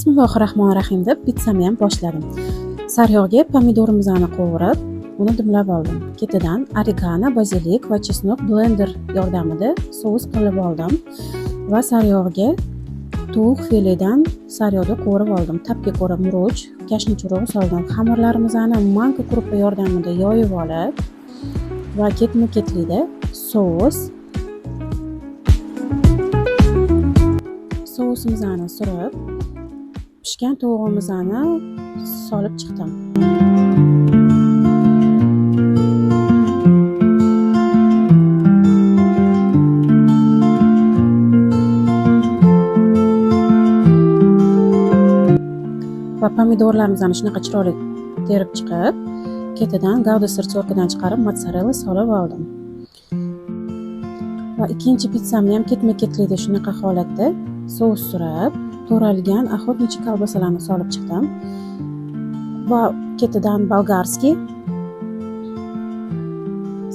Bismillahirrohmanirrohim deb pitsamni ham boshladim. Sariyog'ga pomidorimizni qovurib, uni dimlab oldim. Ketidan oregano, bazilik va chesnok blender yordamida sous qilib oldim va sariyog'ga tovuq filedan sariyog'da qovurib oldim. Tabga ko'ra murch, kashni churug'i soldim. Xamirlarimizni manka kruppa yordamida yoyib olib va ketma-ketlikda sousimizni surib, pishgan tovuqimizni solib chiqdim. Va pomidorlarimizni shunaqa chiroyli terib chiqib, ketidan gavda sir cho'rkadan chiqarib mozzarella solib oldim. Va ikkinchi pitsamni ham ketma-ketlikda shunaqa holatda sous surib, to'ralgan охотничий kolbasalarni solib chiqdim. Va ketidan bolgarskiy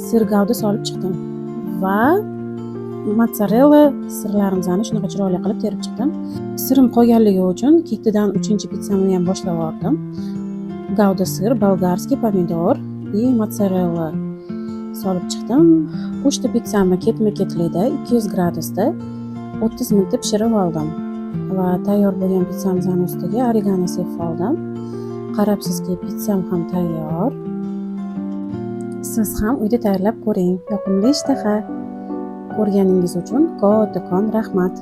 sir gavda solib chiqdim va mozzarella sirlarimizni shunaqa chiroyli qilib terib chiqdim. Sirim qolganligi uchun ketidan 3-pitsamni ham boshlab oldim. Gavda sir, bolgarskiy, pomidor va mozzarella solib chiqdim. 3 pitsamni ketma-ketlikda 200 gradusda 30 minutda pishirib oldim. Va tayyor bo'lgan pitsamning ustiga oregano sepib oldim. Qarabsizki, pitsam ham tayyor. Siz ham uyda tayyorlab ko'ring. Yoqimli ishtaha. Ko'rganingiz uchun kattakon rahmat.